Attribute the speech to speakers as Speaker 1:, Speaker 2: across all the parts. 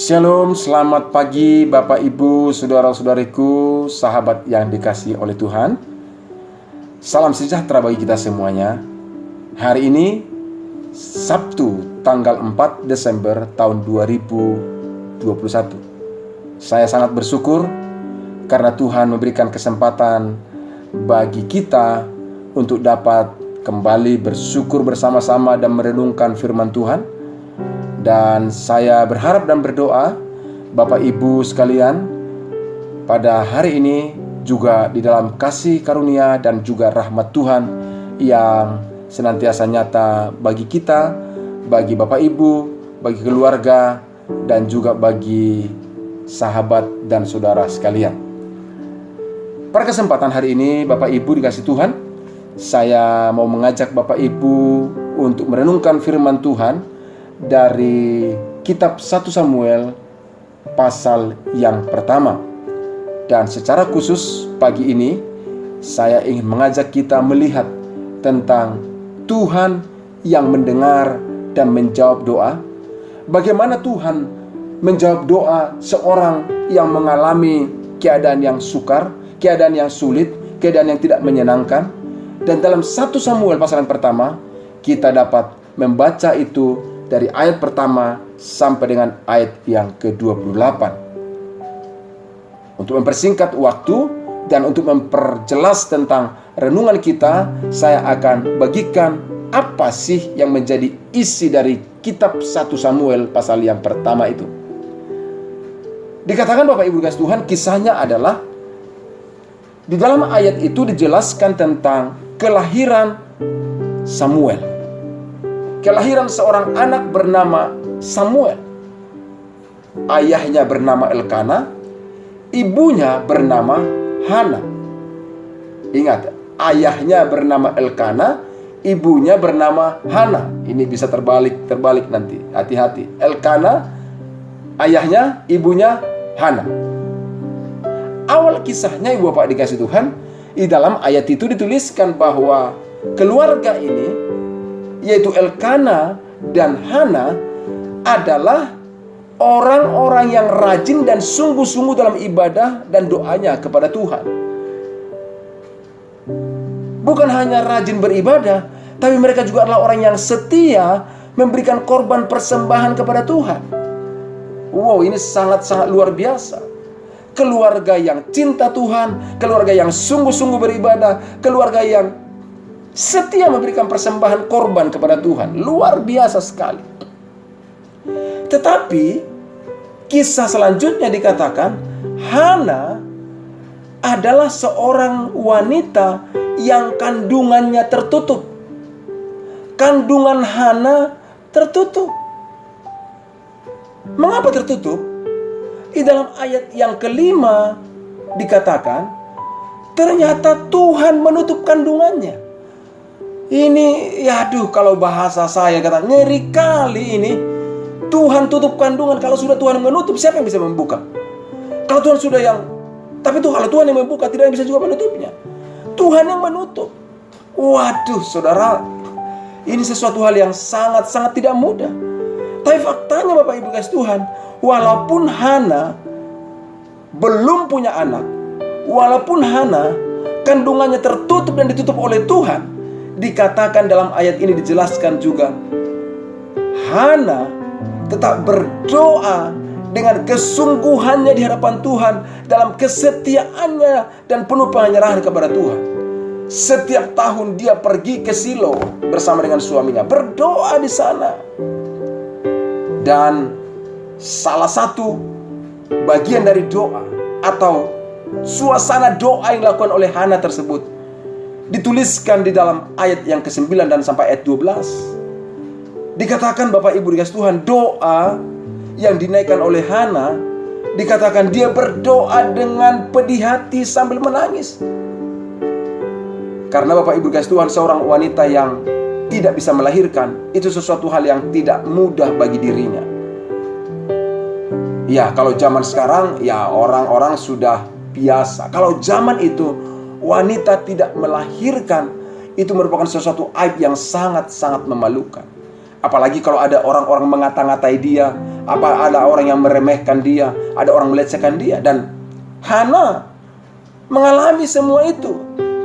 Speaker 1: Shalom, selamat pagi Bapak Ibu, saudara-saudariku, sahabat yang dikasihi oleh Tuhan. Salam sejahtera bagi kita semuanya. Hari ini Sabtu tanggal 4 Desember tahun 2021. Saya sangat bersyukur karena Tuhan memberikan kesempatan bagi kita untuk dapat kembali bersyukur bersama-sama dan merenungkan firman Tuhan. Dan saya berharap dan berdoa Bapak Ibu sekalian pada hari ini juga di dalam kasih karunia dan juga rahmat Tuhan yang senantiasa nyata bagi kita, bagi Bapak Ibu, bagi keluarga, dan juga bagi sahabat dan saudara sekalian. Pada kesempatan hari ini Bapak Ibu dikasih Tuhan, saya mau mengajak Bapak Ibu untuk merenungkan firman Tuhan dari kitab 1 Samuel pasal yang pertama. Dan secara khusus pagi ini saya ingin mengajak kita melihat tentang Tuhan yang mendengar dan menjawab doa. Bagaimana Tuhan menjawab doa seorang yang mengalami keadaan yang sukar, keadaan yang sulit, keadaan yang tidak menyenangkan. Dan dalam 1 Samuel pasal yang pertama kita dapat membaca itu dari ayat pertama sampai dengan ayat yang ke-28. Untuk mempersingkat waktu dan untuk memperjelas tentang renungan kita, saya akan bagikan apa sih yang menjadi isi dari kitab 1 Samuel pasal yang pertama itu. Dikatakan Bapak Ibu kasih Tuhan, kisahnya adalah di dalam ayat itu dijelaskan tentang kelahiran Samuel. Kelahiran seorang anak bernama Samuel. Ayahnya bernama Elkana, ibunya bernama Hana. Ingat, ayahnya bernama Elkana, ibunya bernama Hana. Ini bisa terbalik nanti, hati-hati. Elkana, ayahnya, ibunya Hana. Awal kisahnya Ibu Bapak dikasih Tuhan, di dalam ayat itu dituliskan bahwa keluarga ini, yaitu Elkana dan Hana, adalah orang-orang yang rajin dan sungguh-sungguh dalam ibadah dan doanya kepada Tuhan. Bukan hanya rajin beribadah, tapi mereka juga adalah orang yang setia memberikan korban persembahan kepada Tuhan. Wow, ini sangat-sangat luar biasa. Keluarga yang cinta Tuhan, keluarga yang sungguh-sungguh beribadah, keluarga yang setia memberikan persembahan korban kepada Tuhan. Luar biasa sekali. Tetapi kisah selanjutnya dikatakan Hana adalah seorang wanita yang kandungannya tertutup. Kandungan Hana tertutup. Mengapa tertutup? Di dalam ayat yang kelima dikatakan ternyata Tuhan menutup kandungannya. Ini, kalau bahasa saya kata ngeri kali ini. Tuhan tutup kandungan. Kalau sudah Tuhan menutup, siapa yang bisa membuka? Kalau Tuhan sudah kalau Tuhan yang membuka, tidak bisa juga menutupnya. Tuhan yang menutup. Waduh, saudara, ini sesuatu hal yang sangat-sangat tidak mudah. Tapi faktanya Bapak Ibu kasih Tuhan, walaupun Hana belum punya anak, walaupun Hana kandungannya tertutup dan ditutup oleh Tuhan, dikatakan dalam ayat ini dijelaskan juga Hana tetap berdoa dengan kesungguhannya di hadapan Tuhan, dalam kesetiaannya dan penuh penyerahan kepada Tuhan. Setiap tahun dia pergi ke Silo bersama dengan suaminya, berdoa di sana. Dan salah satu bagian dari doa atau suasana doa yang dilakukan oleh Hana tersebut dituliskan di dalam ayat yang ke-9 dan sampai ayat 12. Dikatakan Bapak Ibu dikasih Tuhan, doa yang dinaikkan oleh Hana, dikatakan dia berdoa dengan pedih hati sambil menangis. Karena Bapak Ibu dikasih Tuhan, seorang wanita yang tidak bisa melahirkan, itu sesuatu hal yang tidak mudah bagi dirinya. Ya, kalau zaman sekarang, ya orang-orang sudah biasa. Kalau zaman itu, wanita tidak melahirkan, itu merupakan sesuatu aib yang sangat-sangat memalukan. Apalagi kalau ada orang-orang mengata-ngatai dia, Apa ada orang yang meremehkan dia, ada orang melecehkan dia, dan Hana mengalami semua itu.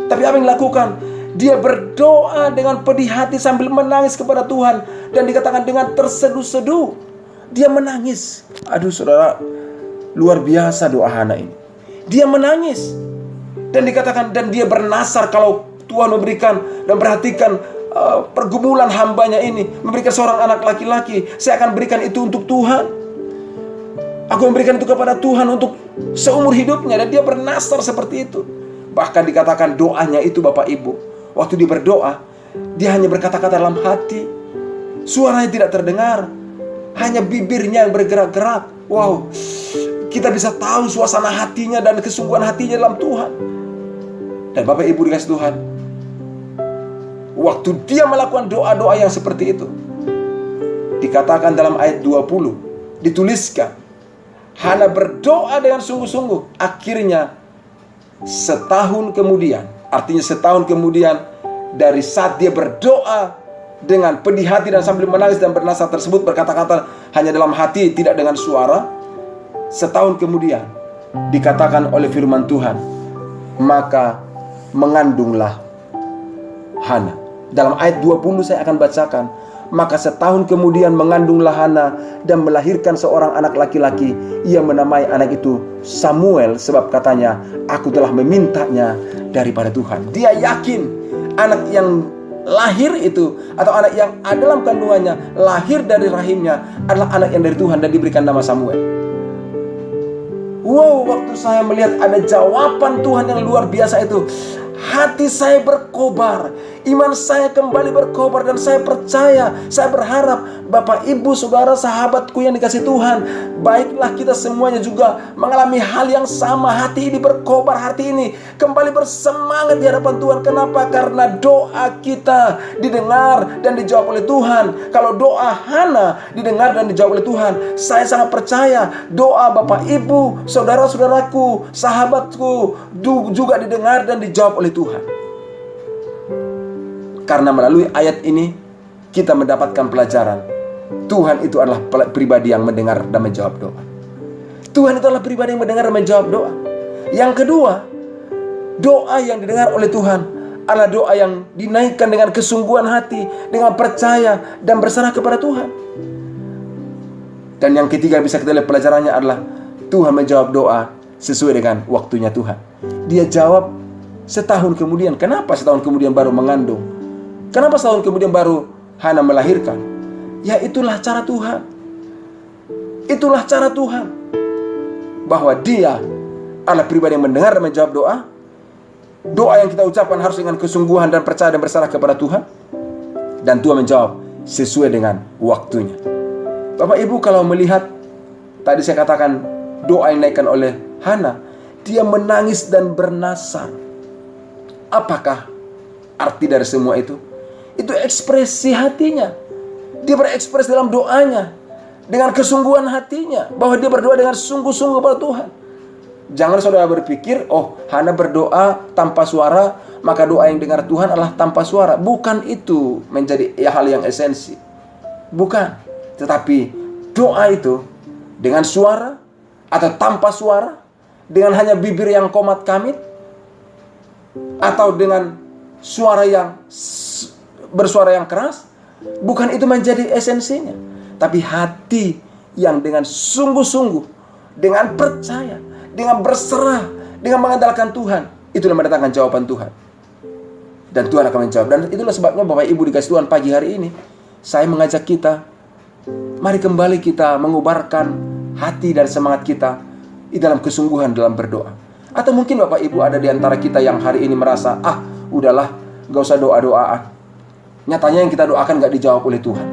Speaker 1: Tapi apa yang dilakukan? Dia berdoa dengan pedih hati sambil menangis kepada Tuhan, dan dikatakan dengan terseduh-seduh dia menangis. Aduh saudara, luar biasa doa Hana ini. Dia menangis, dan dikatakan, dan dia bernasar kalau Tuhan memberikan dan perhatikan pergumulan hambanya ini, memberikan seorang anak laki-laki, saya akan berikan itu untuk Tuhan. Aku memberikan itu kepada Tuhan untuk seumur hidupnya. Dan dia bernasar seperti itu. Bahkan dikatakan doanya itu Bapak Ibu, waktu dia berdoa, dia hanya berkata-kata dalam hati, suaranya tidak terdengar, hanya bibirnya yang bergerak-gerak. Wow, kita bisa tahu suasana hatinya dan kesungguhan hatinya dalam Tuhan. Dan Bapak Ibu dikasih Tuhan, waktu dia melakukan doa-doa yang seperti itu, dikatakan dalam ayat 20, dituliskan, Hana berdoa dengan sungguh-sungguh. Akhirnya setahun kemudian, artinya setahun kemudian dari saat dia berdoa dengan pedih hati dan sambil menangis dan bernasar tersebut, berkata-kata hanya dalam hati, tidak dengan suara. Setahun kemudian dikatakan oleh firman Tuhan, maka mengandunglah Hana. Dalam ayat 20 saya akan bacakan, maka setahun kemudian mengandunglah Hana dan melahirkan seorang anak laki-laki. Ia menamai anak itu Samuel, sebab katanya, aku telah memintanya daripada Tuhan. Dia yakin anak yang lahir itu, atau anak yang ada dalam kandungannya, lahir dari rahimnya, adalah anak yang dari Tuhan, dan diberikan nama Samuel. Wow, waktu saya melihat ada jawaban Tuhan yang luar biasa itu, hati saya berkobar, iman saya kembali berkobar, dan saya percaya, saya berharap Bapak, Ibu, Saudara, sahabatku yang dikasih Tuhan, baiklah kita semuanya juga mengalami hal yang sama. Hati ini berkobar, hati ini kembali bersemangat di hadapan Tuhan. Kenapa? Karena doa kita didengar dan dijawab oleh Tuhan. Kalau doa Hana didengar dan dijawab oleh Tuhan, saya sangat percaya doa Bapak, Ibu, saudara-saudaraku, sahabatku juga didengar dan dijawab oleh Tuhan. Karena melalui ayat ini kita mendapatkan pelajaran, Tuhan itu adalah pribadi yang mendengar dan menjawab doa. Tuhan itu adalah pribadi yang mendengar dan menjawab doa. Yang kedua, doa yang didengar oleh Tuhan adalah doa yang dinaikkan dengan kesungguhan hati, dengan percaya dan berserah kepada Tuhan. Dan yang ketiga bisa kita lihat pelajarannya adalah Tuhan menjawab doa sesuai dengan waktunya Tuhan. Dia jawab setahun kemudian. Kenapa setahun kemudian baru mengandung? Kenapa setahun kemudian baru Hana melahirkan? Ya itulah cara Tuhan. Itulah cara Tuhan. Bahwa dia adalah pribadi yang mendengar dan menjawab doa. Doa yang kita ucapkan harus dengan kesungguhan dan percaya dan berserah kepada Tuhan. Dan Tuhan menjawab sesuai dengan waktunya. Bapak Ibu, kalau melihat tadi saya katakan doa yang dinaikkan oleh Hana, dia menangis dan bernasar. Apakah arti dari semua itu? Itu ekspresi hatinya. Dia berekspresi dalam doanya dengan kesungguhan hatinya, bahwa dia berdoa dengan sungguh-sungguh kepada Tuhan. Jangan saudara berpikir, oh Hana berdoa tanpa suara, maka doa yang dengar Tuhan adalah tanpa suara. Bukan itu menjadi hal yang esensi. Bukan. Tetapi doa itu dengan suara atau tanpa suara, dengan hanya bibir yang komat kamit, atau dengan suara yang bersuara yang keras, bukan itu menjadi esensinya. Tapi hati yang dengan sungguh-sungguh, dengan percaya, dengan berserah, dengan mengandalkan Tuhan, itulah mendatangkan jawaban Tuhan. Dan Tuhan akan menjawab. Dan itulah sebabnya Bapak Ibu dikasih Tuhan, pagi hari ini saya mengajak kita, mari kembali kita mengubarkan hati dan semangat kita di dalam kesungguhan dalam berdoa. Atau mungkin Bapak Ibu ada di antara kita yang hari ini merasa, udahlah, gak usah doa-doaan. Nyatanya yang kita doakan gak dijawab oleh Tuhan.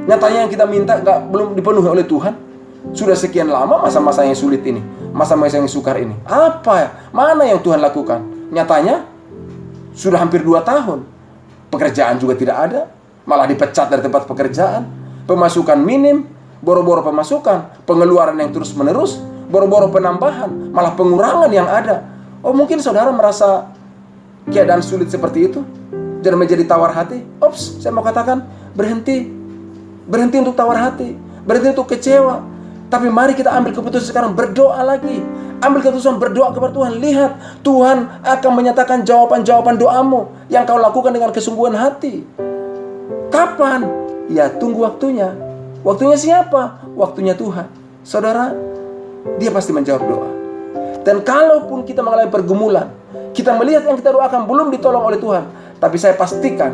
Speaker 1: Nyatanya yang kita minta belum dipenuhi oleh Tuhan. Sudah sekian lama masa-masa yang sulit ini, masa-masa yang sukar ini. Mana yang Tuhan lakukan? Nyatanya sudah hampir 2 tahun. Pekerjaan juga tidak ada, malah dipecat dari tempat pekerjaan. Pemasukan minim, boro-boro pemasukan. Pengeluaran yang terus menerus, boro-boro penambahan, malah pengurangan yang ada. Oh, mungkin saudara merasa keadaan sulit seperti itu, dan menjadi tawar hati. Saya mau katakan, berhenti untuk tawar hati. berhenti untuk kecewa. Tapi mari kita ambil keputusan sekarang, berdoa lagi. Ambil keputusan berdoa kepada Tuhan. Lihat, Tuhan akan menyatakan jawaban-jawaban doamu yang kau lakukan dengan kesungguhan hati. Kapan? Ya, tunggu waktunya. Waktunya siapa? Waktunya Tuhan. Saudara, Dia pasti menjawab doa. Dan kalaupun kita mengalami pergumulan, kita melihat yang kita doakan belum ditolong oleh Tuhan, tapi saya pastikan,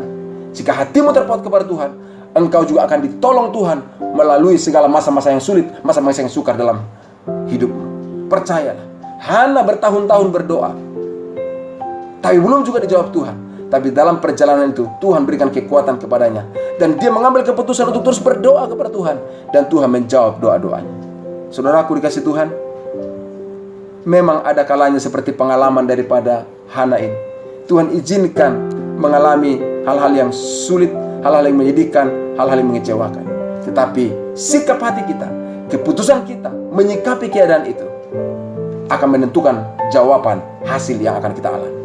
Speaker 1: jika hatimu terpaut kepada Tuhan, engkau juga akan ditolong Tuhan melalui segala masa-masa yang sulit, masa-masa yang sukar dalam hidupmu. Percayalah, Hana bertahun-tahun berdoa, tapi belum juga dijawab Tuhan. Tapi dalam perjalanan itu, Tuhan berikan kekuatan kepadanya, dan dia mengambil keputusan untuk terus berdoa kepada Tuhan, dan Tuhan menjawab doa-doanya. Saudaraku dikasih Tuhan, memang ada kalanya seperti pengalaman daripada Hana ini. Tuhan izinkan mengalami hal-hal yang sulit, hal-hal yang menyedihkan, hal-hal yang mengecewakan. Tetapi sikap hati kita, keputusan kita menyikapi keadaan itu akan menentukan jawaban hasil yang akan kita alami.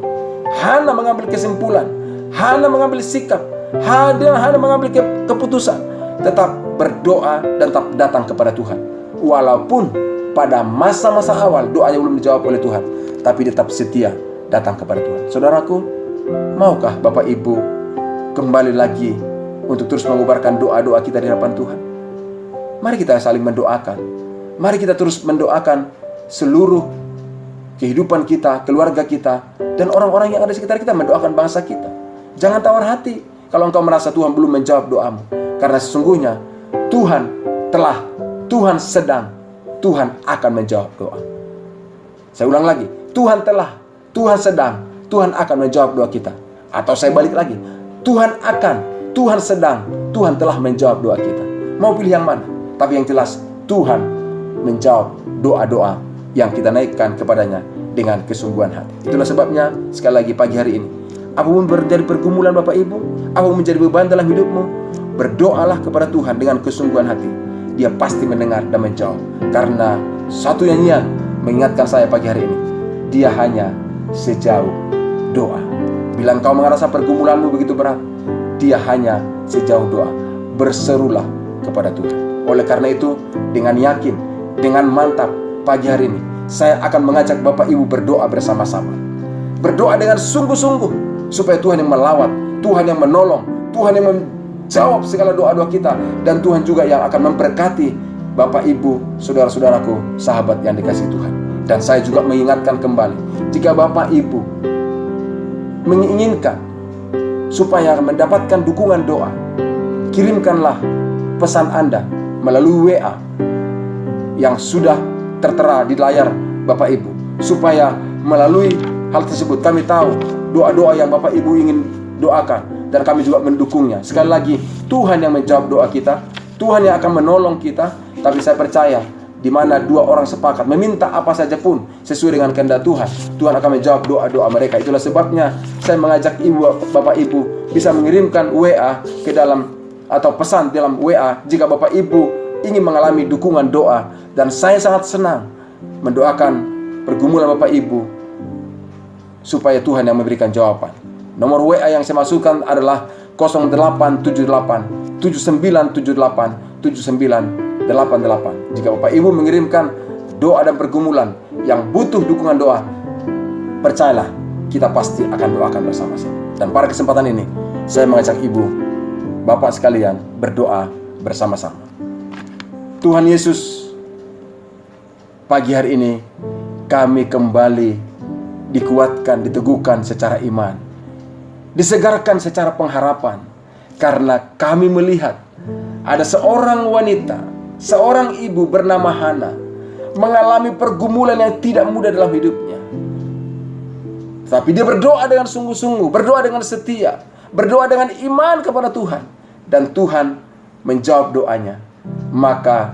Speaker 1: Hana mengambil kesimpulan, Hana mengambil sikap, Hana mengambil keputusan, tetap berdoa dan tetap datang kepada Tuhan. Walaupun pada masa-masa awal doanya belum dijawab oleh Tuhan, tapi tetap setia datang kepada Tuhan. Saudaraku, maukah Bapak Ibu kembali lagi untuk terus mengubarkan doa-doa kita di hadapan Tuhan? Mari kita saling mendoakan. Mari kita terus mendoakan seluruh kehidupan kita, keluarga kita, dan orang-orang yang ada di sekitar kita, mendoakan bangsa kita. Jangan tawar hati kalau engkau merasa Tuhan belum menjawab doamu, karena sesungguhnya Tuhan sedang, Tuhan akan menjawab doa. Saya ulang lagi, Tuhan sedang, Tuhan akan menjawab doa kita. Atau saya balik lagi, Tuhan sedang, Tuhan telah menjawab doa kita. Mau pilih yang mana? Tapi yang jelas, Tuhan menjawab doa-doa yang kita naikkan kepadanya dengan kesungguhan hati. Itulah sebabnya, sekali lagi pagi hari ini, apapun menjadi pergumulan Bapak Ibu, apapun menjadi beban dalam hidupmu, berdoalah kepada Tuhan dengan kesungguhan hati. Dia pasti mendengar dan menjawab. Karena satu nyanyian mengingatkan saya pagi hari ini, Dia hanya sejauh doa. Bila engkau merasa pergumulanmu begitu berat, Dia hanya sejauh doa. Berserulah kepada Tuhan. Oleh karena itu, dengan yakin, dengan mantap, pagi hari ini saya akan mengajak Bapak Ibu berdoa bersama-sama. Berdoa dengan sungguh-sungguh, supaya Tuhan yang melawat, Tuhan yang menolong, Tuhan yang menjawab segala doa-doa kita, dan Tuhan juga yang akan memberkati Bapak Ibu, saudara-saudaraku, sahabat yang dikasihi Tuhan. Dan saya juga mengingatkan kembali, jika Bapak Ibu menginginkan supaya mendapatkan dukungan doa, kirimkanlah pesan Anda melalui WA yang sudah tertera di layar Bapak Ibu, supaya melalui hal tersebut kami tahu doa-doa yang Bapak Ibu ingin doakan, dan kami juga mendukungnya. Sekali lagi, Tuhan yang menjawab doa kita, Tuhan yang akan menolong kita. Tapi saya percaya, di mana dua orang sepakat meminta apa saja pun sesuai dengan kehendak Tuhan, Tuhan akan menjawab doa-doa mereka. Itulah sebabnya saya mengajak Bapak Ibu bisa mengirimkan WA ke dalam, atau pesan dalam WA jika Bapak Ibu ingin mengalami dukungan doa. Dan saya sangat senang mendoakan pergumulan Bapak Ibu supaya Tuhan yang memberikan jawaban. Nomor WA yang saya masukkan adalah 0878 7978 7988. Jika Bapak Ibu mengirimkan doa dan pergumulan yang butuh dukungan doa, percayalah, kita pasti akan doakan bersama-sama. Dan pada kesempatan ini, saya mengajak Ibu, Bapak sekalian, berdoa bersama-sama. Tuhan Yesus, pagi hari ini kami kembali dikuatkan, diteguhkan secara iman, disegarkan secara pengharapan, karena kami melihat ada seorang wanita, seorang ibu bernama Hana, mengalami pergumulan yang tidak mudah dalam hidupnya. Tapi dia berdoa dengan sungguh-sungguh, berdoa dengan setia, berdoa dengan iman kepada Tuhan, dan Tuhan menjawab doanya. Maka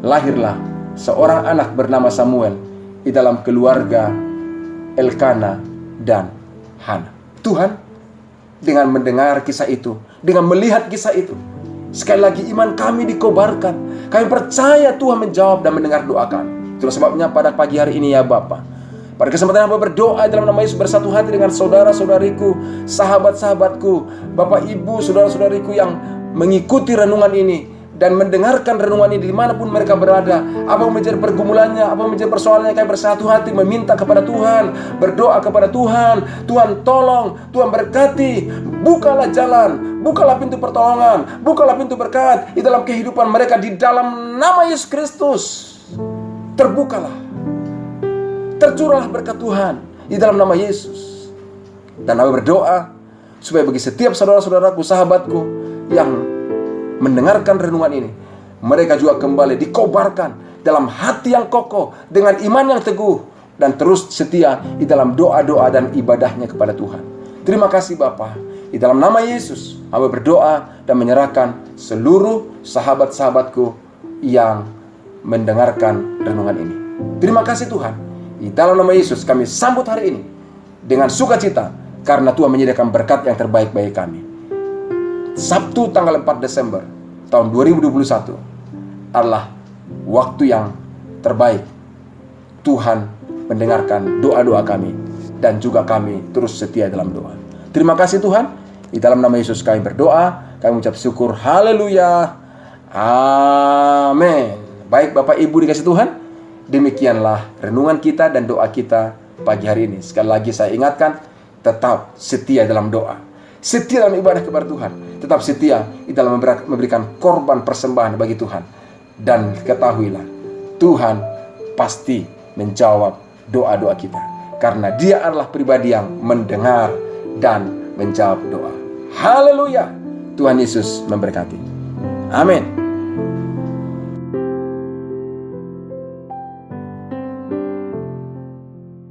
Speaker 1: lahirlah seorang anak bernama Samuel di dalam keluarga Elkana dan Hana. Tuhan dengan mendengar kisah itu, dengan melihat kisah itu, sekali lagi iman kami dikobarkan. Kami percaya Tuhan menjawab dan mendengar doa kami. Itulah sebabnya pada pagi hari ini ya Bapa, pada kesempatan hamba berdoa dalam nama Yesus bersatu hati dengan saudara-saudariku, sahabat-sahabatku, Bapak Ibu, saudara-saudariku yang mengikuti renungan ini, dan mendengarkan renungan ini dimanapun mereka berada. Apa menjadi pergumulannya, apa menjadi persoalannya, kami bersatu hati meminta kepada Tuhan, berdoa kepada Tuhan. Tuhan tolong, Tuhan berkati, bukalah jalan, bukalah pintu pertolongan, bukalah pintu berkat di dalam kehidupan mereka di dalam nama Yesus Kristus. Terbukalah, tercurahlah berkat Tuhan di dalam nama Yesus. Dan kami berdoa supaya bagi setiap saudara-saudaraku, sahabatku yang mendengarkan renungan ini, mereka juga kembali dikobarkan dalam hati yang kokoh, dengan iman yang teguh, dan terus setia di dalam doa-doa dan ibadahnya kepada Tuhan. Terima kasih Bapa. Di dalam nama Yesus, hamba berdoa dan menyerahkan seluruh sahabat-sahabatku yang mendengarkan renungan ini. Terima kasih Tuhan. Di dalam nama Yesus kami sambut hari ini dengan sukacita, karena Tuhan menyediakan berkat yang terbaik bagi kami. Sabtu tanggal 4 Desember tahun 2021 adalah waktu yang terbaik. Tuhan mendengarkan doa-doa kami, dan juga kami terus setia dalam doa. Terima kasih Tuhan. Di dalam nama Yesus kami berdoa, kami mengucap syukur. Haleluya. Amin. Baik Bapak Ibu dikasih Tuhan, demikianlah renungan kita dan doa kita pagi hari ini. Sekali lagi saya ingatkan, tetap setia dalam doa, setia dalam ibadah kepada Tuhan, tetap setia di dalam memberikan korban persembahan bagi Tuhan. Dan ketahuilah, Tuhan pasti menjawab doa-doa kita, karena Dia adalah pribadi yang mendengar dan menjawab doa. Haleluya. Tuhan Yesus memberkati. Amin.